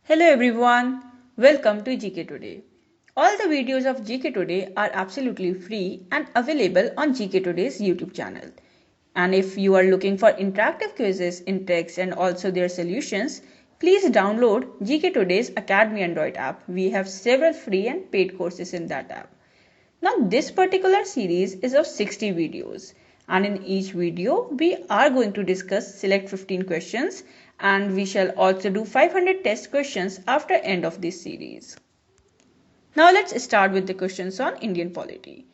Hello everyone, welcome to GK Today. All the videos of GK Today are absolutely free and available on GK Today's YouTube channel. And if you are looking for interactive quizzes in text and also their solutions, please download GK Today's Academy Android app. We have several free and paid courses in that app. Now this particular series is of 60 videos and in each video we are going to discuss select 15 questions and we shall also do 500 test questions after end of this series. Now let's start with the questions on Indian polity.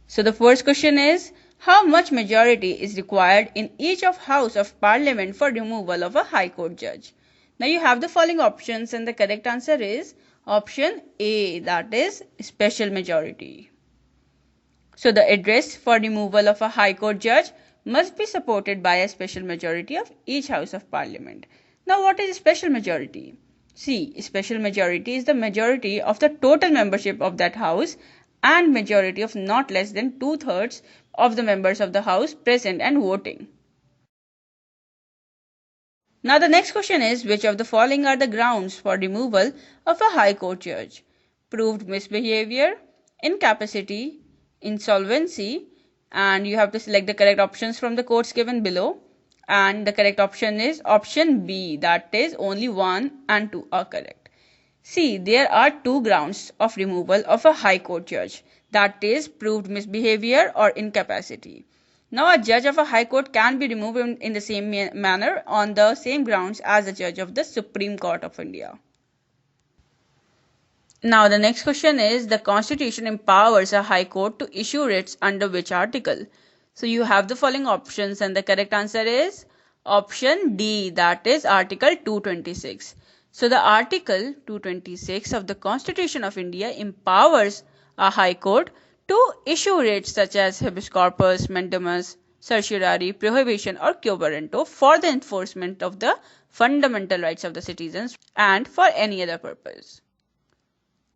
So the first question is, how much majority is required in each of House of Parliament for removal of a High Court judge? Now you have the following options and the correct answer is option A, that is special majority. So the address for removal of a High Court judge must be supported by a special majority of each House of Parliament. Now what is special majority? See, special majority is the majority of the total membership of that house and majority of not less than 2/3 of the members of the house present and voting. Now the next question is, which of the following are the grounds for removal of a High Court judge? Proved misbehavior, incapacity, insolvency, and you have to select the correct options from the courts given below. And the correct option is option B, that is only 1 and 2 are correct. See, there are two grounds of removal of a High Court judge, that is proved misbehavior or incapacity. Now a judge of a High Court can be removed in the same manner on the same grounds as a judge of the Supreme Court of India. Now the next question is, the Constitution empowers a High Court to issue writs under which article? So you have the following options and the correct answer is option D, that is Article 226. So the Article 226 of the Constitution of India empowers a High Court to issue writs such as habeas corpus, mandamus, certiorari, prohibition or quo warranto for the enforcement of the fundamental rights of the citizens and for any other purpose.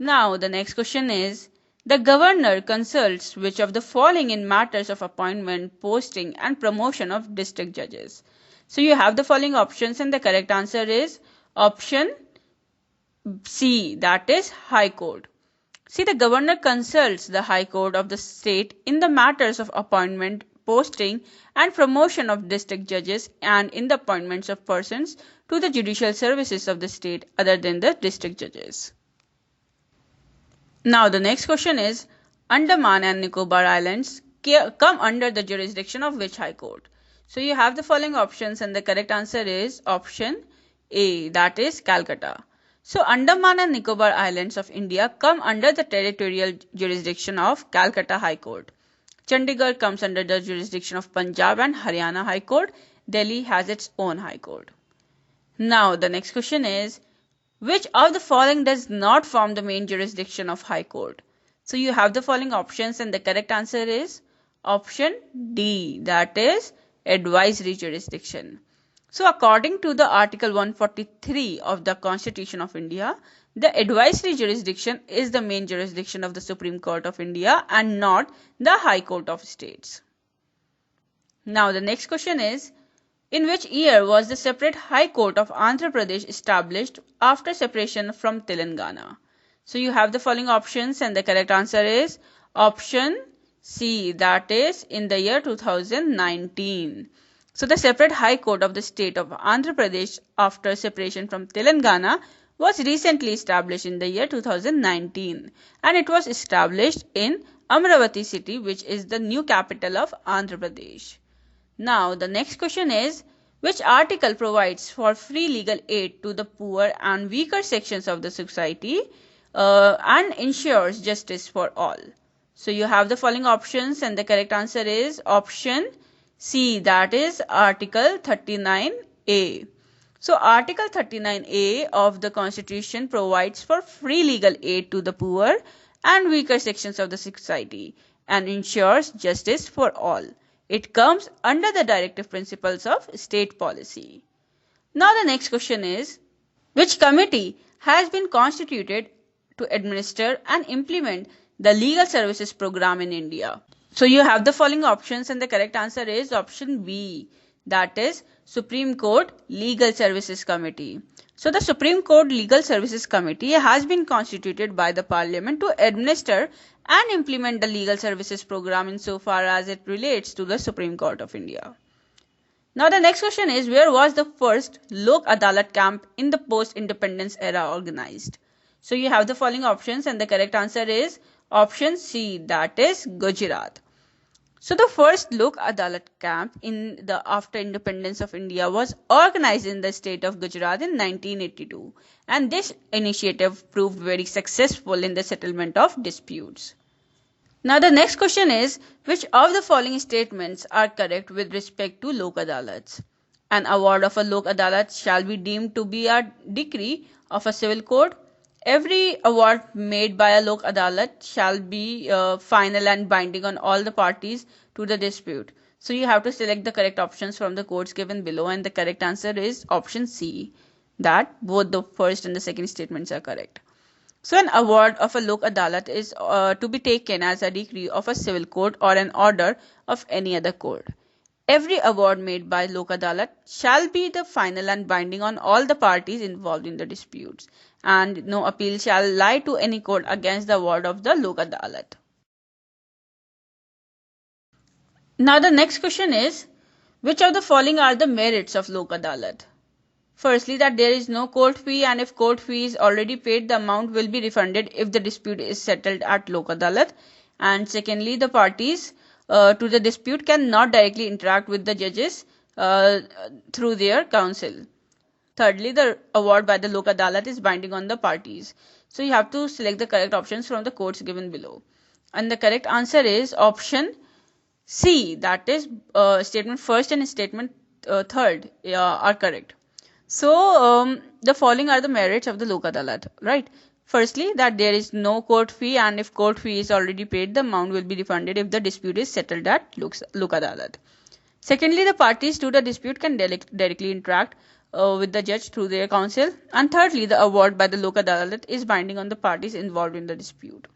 Now the next question is, the governor consults which of the following in matters of appointment, posting and promotion of district judges? So you have the following options and the correct answer is option C, that is High Court. See, the governor consults the High Court of the state in the matters of appointment, posting and promotion of district judges and in the appointments of persons to the judicial services of the state other than the district judges. Now the next question is, Andaman and Nicobar Islands come under the jurisdiction of which High Court? So you have the following options and the correct answer is option A, that is Calcutta. So Andaman and Nicobar Islands of India come under the territorial jurisdiction of Calcutta High Court. Chandigarh comes under the jurisdiction of Punjab and Haryana High Court. Delhi has its own High Court. Now the next question is, which of the following does not form the main jurisdiction of High Court? So you have the following options and the correct answer is option D, that is advisory jurisdiction. So according to the Article 143 of the Constitution of India, the advisory jurisdiction is the main jurisdiction of the Supreme Court of India and not the High Court of States. Now the next question is, in which year was the separate High Court of Andhra Pradesh established after separation from Telangana? So you have the following options and the correct answer is option C, that is in the year 2019. So the separate High Court of the state of Andhra Pradesh after separation from Telangana was recently established in the year 2019 and it was established in Amaravati city, which is the new capital of Andhra Pradesh. Now the next question is, which article provides for free legal aid to the poor and weaker sections of the society and ensures justice for all? So you have the following options and the correct answer is option C, that is Article 39A. So Article 39A of the Constitution provides for free legal aid to the poor and weaker sections of the society and ensures justice for all. It comes under the directive principles of state policy. Now the next question is, which committee has been constituted to administer and implement the legal services program in India? So you have the following options and the correct answer is option B, that is Supreme Court Legal Services Committee. So the Supreme Court Legal Services Committee has been constituted by the Parliament to administer and implement the legal services program insofar as it relates to the Supreme Court of India. Now the next question is, where was the first Lok Adalat camp in the post-independence era organized? So you have the following options and the correct answer is option C, that is Gujarat. So the first Lok Adalat camp in the after independence of India was organized in the state of Gujarat in 1982, and this initiative proved very successful in the settlement of disputes. Now the next question is, which of the following statements are correct with respect to Lok Adalats? An award of a Lok Adalat shall be deemed to be a decree of a civil code. Every award made by a Lok Adalat shall be final and binding on all the parties to the dispute. So you have to select the correct options from the codes given below, and the correct answer is option C, that both the first and the second statements are correct. So an award of a Lok Adalat is to be taken as a decree of a civil code or an order of any other code. Every award made by Lok Adalat shall be the final and binding on all the parties involved in the disputes, and no appeal shall lie to any court against the award of the Lok Adalat. Now the next question is, which of the following are the merits of Lok Adalat? Firstly, that there is no court fee, and if court fee is already paid, the amount will be refunded if the dispute is settled at Lok Adalat. And secondly, the parties to the dispute cannot directly interact with the judges through their counsel. Thirdly, the award by the Lok Adalat is binding on the parties. So you have to select the correct options from the codes given below. And the correct answer is option C, that is statement first and statement third are correct. So the following are the merits of the Lok Adalat, right? Firstly, that there is no court fee, and if court fee is already paid, the amount will be refunded if the dispute is settled at Lok Adalat. Secondly, the parties to the dispute can directly interact with the judge through their counsel. And thirdly, the award by the Lok Adalat is binding on the parties involved in the dispute.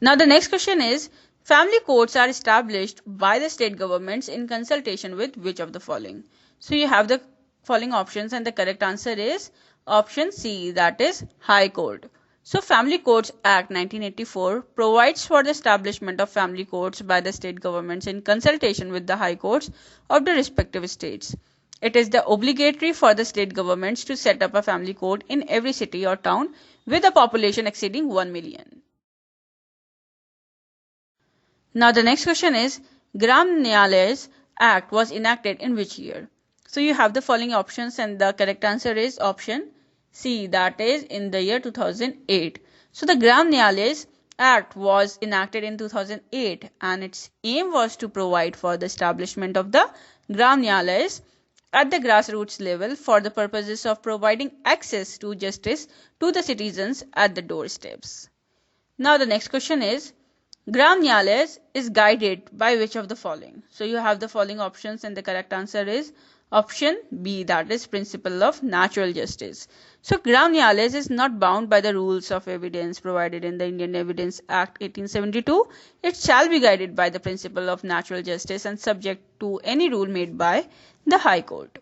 Now the next question is, family courts are established by the state governments in consultation with which of the following? So you have the following options, and the correct answer is option C, that is High Court. So Family Courts Act 1984 provides for the establishment of family courts by the state governments in consultation with the high courts of the respective states. It is obligatory for the state governments to set up a family court in every city or town with a population exceeding 1 million. Now the next question is, Gram Nyayalayas Act was enacted in which year? So you have the following options, and the correct answer is option C, that is in the year 2008. So the Gram Nyayalayas Act was enacted in 2008, and its aim was to provide for the establishment of the Gram Nyayalayas at the grassroots level for the purposes of providing access to justice to the citizens at the doorsteps. Now the next question is, Gram Nyayalayas is guided by which of the following? So you have the following options, and the correct answer is option B, that is principle of natural justice. So Gram Nyayalayas is not bound by the rules of evidence provided in the Indian Evidence Act 1872. It shall be guided by the principle of natural justice and subject to any rule made by the High Court.